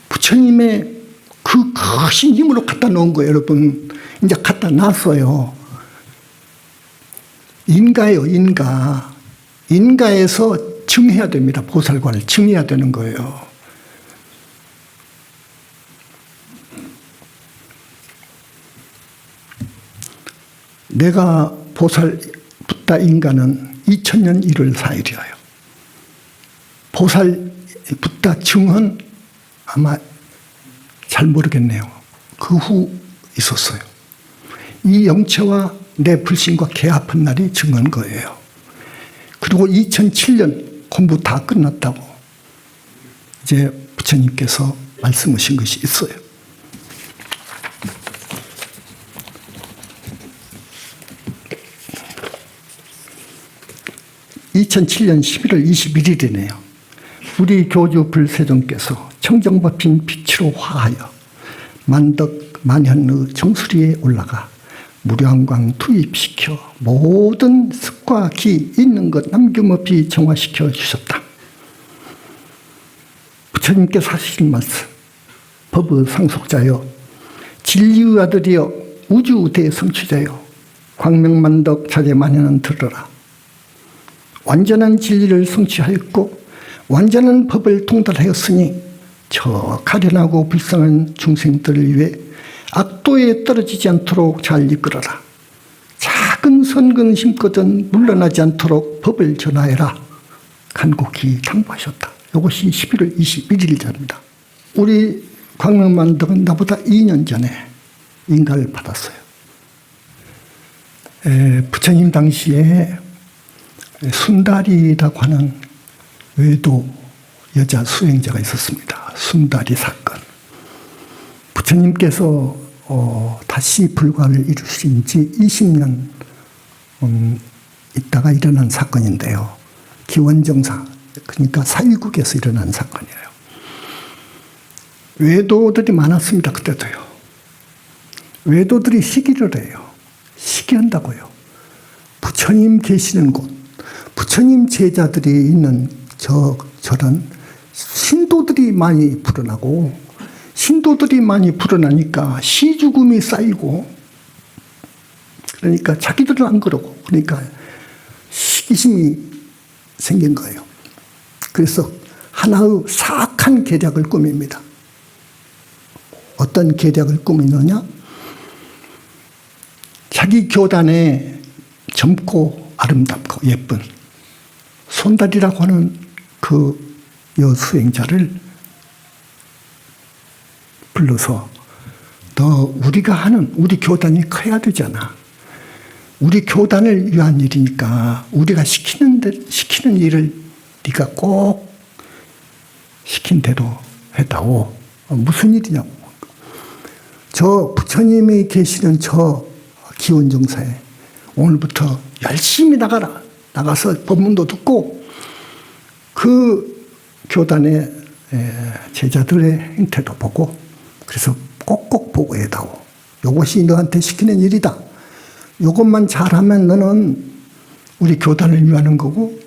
부처님의 그 크신 힘으로 갖다 놓은 거예요, 여러분. 이제 갖다 놨어요. 인가예요, 인가. 인가에서 증해야 됩니다. 보살관을 증해야 되는 거예요. 내가 보살 붓다 인가는 2000년 1월 4일이에요. 보살 붓다 증은 아마 잘 모르겠네요. 그 후 있었어요. 이 영체와 내 불신과 개 아픈 날이 증한 거예요. 그리고 2007년 공부 다 끝났다고 이제 부처님께서 말씀하신 것이 있어요. (2007년 11월 21일이네요) 우리 교주 불세종께서 청정법인 빛으로 화하여 만덕 만현의 정수리에 올라가 무량광 투입시켜 모든 습과 기 있는 것 남김없이 정화시켜 주셨다. 부처님께서 하시는 말씀, 법의 상속자여, 진리의 아들이여, 우주 대성취자여, 광명만덕 자제만연은 들으라. 완전한 진리를 성취하였고 완전한 법을 통달하였으니 저 가련하고 불쌍한 중생들을 위해 악도에 떨어지지 않도록 잘 이끌어라. 작은 선근 심거든 물러나지 않도록 법을 전하여라. 간곡히 당부하셨다. 이것이 11월 21일자입니다. 우리 광명만덕은 나보다 2년 전에 인가를 받았어요. 부처님 당시에 순다리라고 하는 외도 여자 수행자가 있었습니다. 순다리 사건. 부처님께서 다시 불과를 이루신 지 20년 있다가 일어난 사건인데요. 기원정사, 그러니까 사위국에서 일어난 사건이에요. 외도들이 많았습니다. 그때도요. 외도들이 시기를 해요. 시기한다고요. 부처님 계시는 곳, 부처님 제자들이 있는 저런 신도들이 많이 불어나고, 신도들이 많이 불어나니까 시주금이 쌓이고, 그러니까 자기들은 안 그러고, 그러니까 시기심이 생긴 거예요. 그래서 하나의 사악한 계략을 꾸밉니다. 어떤 계략을 꾸미느냐? 자기 교단에 젊고 아름답고 예쁜 손다리라고 하는 그 여수행자를 불러서 너 우리가 하는 우리 교단이 커야 되잖아. 우리 교단을 위한 일이니까 우리가 시키는 일을 네가 꼭 시킨 대로 해다오. 무슨 일이냐고. 저 부처님이 계시는 저 기원정사에 오늘부터 열심히 나가라. 나가서 법문도 듣고 그 교단의 제자들의 행태도 보고, 그래서 꼭꼭 보고해다오. 이것이 너한테 시키는 일이다. 이것만 잘하면 너는 우리 교단을 위하는 거고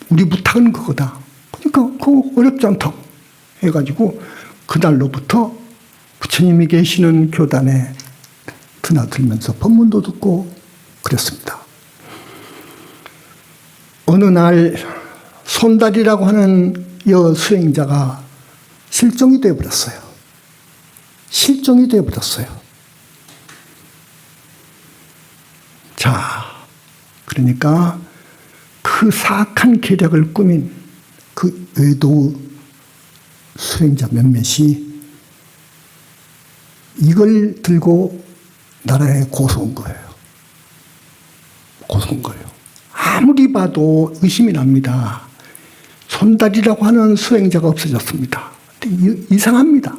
우리 부탁은 그거다. 그러니까 그거 어렵지 않다고 해가지고 그날로부터 부처님이 계시는 교단에 드나들면서 법문도 듣고 그랬습니다. 어느 날 손다리라고 하는 여수행자가 실종이 되어버렸어요. 실종이 되어버렸어요. 자, 그러니까 그 사악한 계략을 꾸민 그 외도 수행자 몇몇이 이걸 들고 나라에 고소한 거예요. 고소한 거예요. 아무리 봐도 의심이 납니다. 손다리라고 하는 수행자가 없어졌습니다. 근데 이상합니다.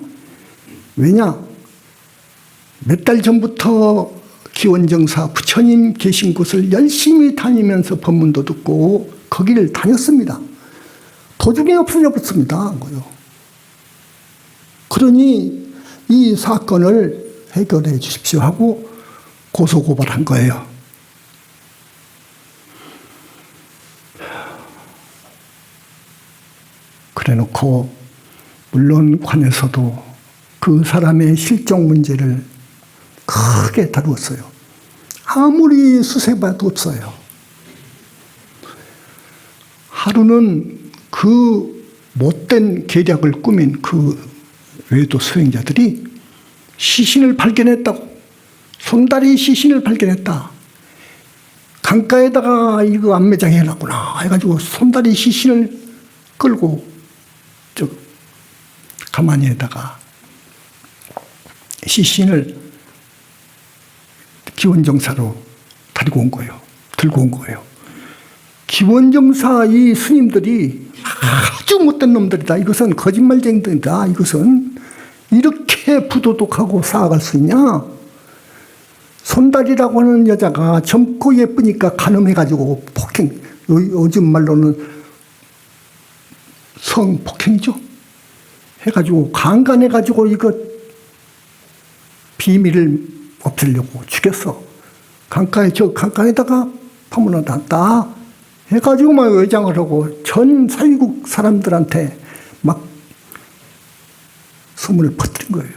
왜냐? 몇 달 전부터 기원정사 부처님 계신 곳을 열심히 다니면서 법문도 듣고 거기를 다녔습니다. 도중에 없어져 버렸습니다. 그러니 이 사건을 해결해 주십시오 하고 고소고발한 거예요. 그래 놓고 물론 관에서도 그 사람의 실종 문제를 크게 다루었어요. 아무리 수세봐도 없어요. 하루는 그 못된 계략을 꾸민 그 외도 수행자들이 시신을 발견했다고. 손다리 시신을 발견했다. 강가에다가 이거 안매장 해놨구나 해가지고 손다리 시신을 끌고 가만히에다가 시신을 기원정사로 데리고 온 거예요. 들고 온 거예요. 기원정사 이 스님들이 아주 못된 놈들이다. 이것은 거짓말쟁이들이다. 이것은 이렇게 부도덕하고 쌓아갈 수 있냐? 손다리라고 하는 여자가 젊고 예쁘니까 간음해가지고 폭행, 요즘 말로는 성폭행이죠. 해가지고 강간해가지고 이거 비밀을 없애려고 죽였어. 강가에다가 파묻어놨다. 해가지고 막 외장을 하고 전 사회국 사람들한테 막 소문을 퍼뜨린 거예요.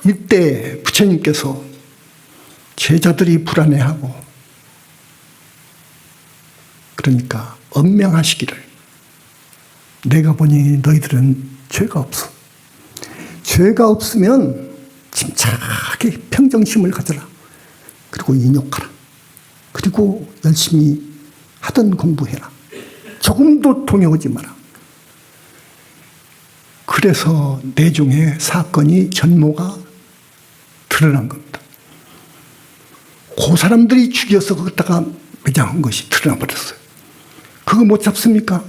이때 부처님께서 제자들이 불안해하고 그러니까 엄명하시기를 내가 보니 너희들은 죄가 없어. 죄가 없으면 침착하게 평정심을 가져라. 그리고 인욕하라. 그리고 열심히 하던 공부해라. 조금도 동요하지 마라. 그래서 내중에 사건이 전모가 드러난 겁니다. 그 사람들이 죽여서 거기다가 매장한 것이 드러나 버렸어요. 그거 못 잡습니까?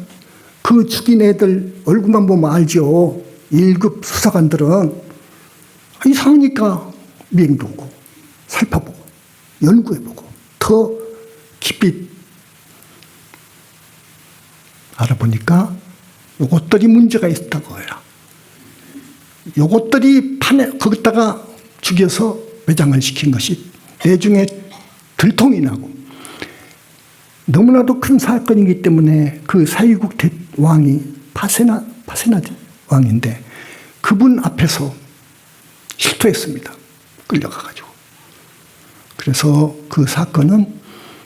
그 죽인 애들 얼굴만 보면 알죠. 1급 수사관들은 이상하니까 미행도 오고 살펴보고 연구해보고 더 깊이 알아보니까 요것들이 문제가 있었다고 해요. 요것들이 거기다가 죽여서 매장을 시킨 것이 내중에 들통이 나고 너무나도 큰 사건이기 때문에 그 사위국 왕이 파세나 왕인데 그분 앞에서 실토했습니다. 끌려가가지고. 그래서 그 사건은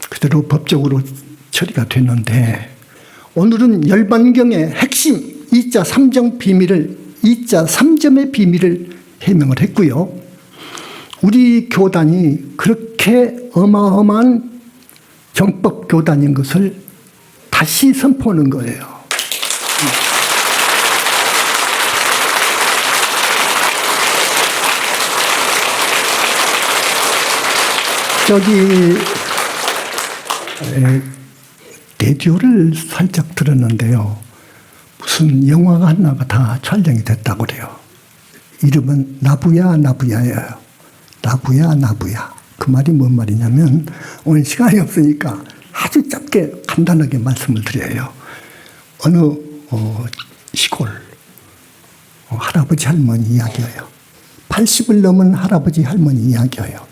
그대로 법적으로 처리가 됐는데 오늘은 열반경의 핵심 2자 3점 비밀을 2자 3점의 비밀을 해명을 했고요. 우리 교단이 그렇게 어마어마한 정법 교단인 것을 다시 선포하는 거예요. 라디오를 살짝 들었는데요. 무슨 영화가 하나가 다 촬영이 됐다고 그래요. 이름은 나부야예요. 나부야. 그 말이 뭔 말이냐면 오늘 시간이 없으니까 아주 짧게 간단하게 말씀을 드려요. 어느 시골 할아버지 할머니 이야기예요. 80을 넘은 할아버지 할머니 이야기예요.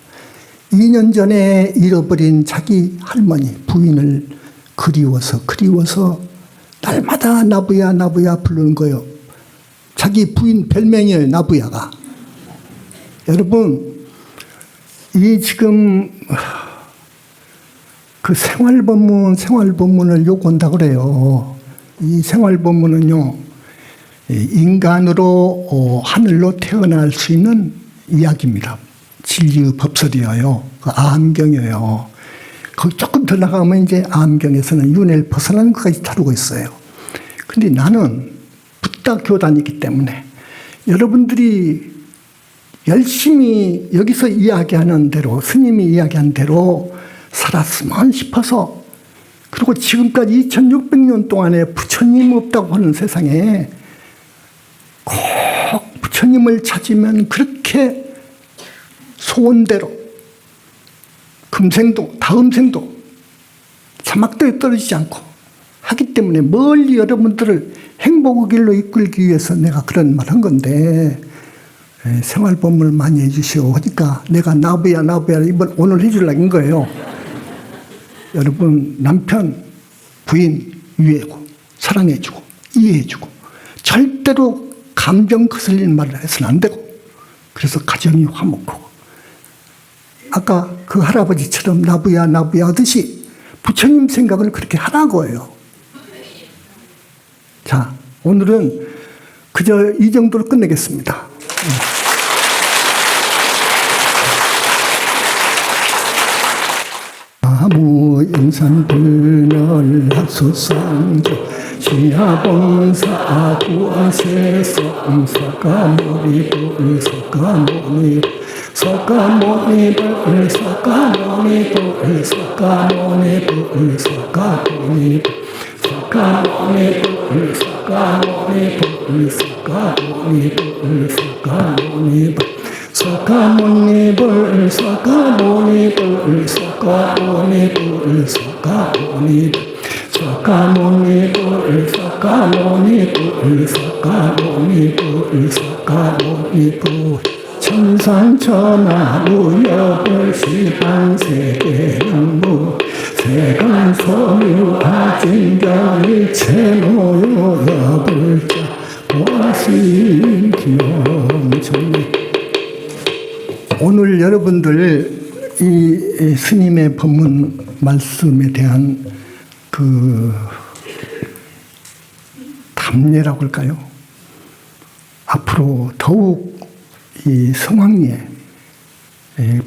2년 전에 잃어버린 자기 할머니 부인을 그리워서 날마다 나부야 부르는 거예요. 자기 부인 별명이에요. 나부야가. 여러분 이 지금 그 생활법문을 요구한다고 그래요. 이 생활법문은요 인간으로 하늘로 태어날 수 있는 이야기입니다. 진리의 법설이에요. 그 암경이에요. 거기 조금 더 나가면 이제 암경에서는 윤회를 벗어나는 것까지 다루고 있어요. 근데 나는 붓다 교단이기 때문에 여러분들이 열심히 여기서 이야기하는 대로 스님이 이야기한 대로 살았으면 싶어서 그리고 지금까지 2600년 동안에 부처님 없다고 하는 세상에 꼭 부처님을 찾으면 그렇게 소원대로 금생도 다음생도 사막도에 떨어지지 않고 하기 때문에 멀리 여러분들을 행복의 길로 이끌기 위해서 내가 그런 말 한 건데, 생활보험을 많이 해주시오 하니까 내가 나부야 이번 오늘 해주려는 거예요. 여러분, 남편, 부인 위해고 사랑해주고 이해해주고 절대로 감정 거슬리는 말을 해서는 안 되고, 그래서 가정이 화목하고, 아까 그 할아버지처럼 나부야 하듯이 부처님 생각을 그렇게 하라고요. 자, 오늘은 그저 이 정도로 끝내겠습니다. 아무 인산불멸합수상조 시하봉사 구아세성 석가모니불 석가모니 석가모니불 석가모니불 석가모니불 석가모니불 석가모니불 석가모니불 석가모니불 석가모니불 석가모니불 석가모니불 석가모니불 석가모니불 석가모니불 석가모니불 석가모니불 석가모니불 천상천하 무여불 시방세계영무 세간소유하진경 일체노요 여불자 보아심기영천리. 오늘 여러분들 이 스님의 법문 말씀에 대한 그 담례라고 할까요? 앞으로 더욱 이 성황리에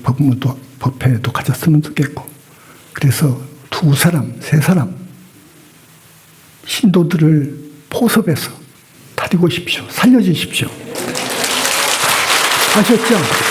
법문도 법회도 가졌으면 좋겠고, 그래서 두 사람, 세 사람 신도들을 포섭해서 다리고 싶시오. 살려주십시오. 아셨죠?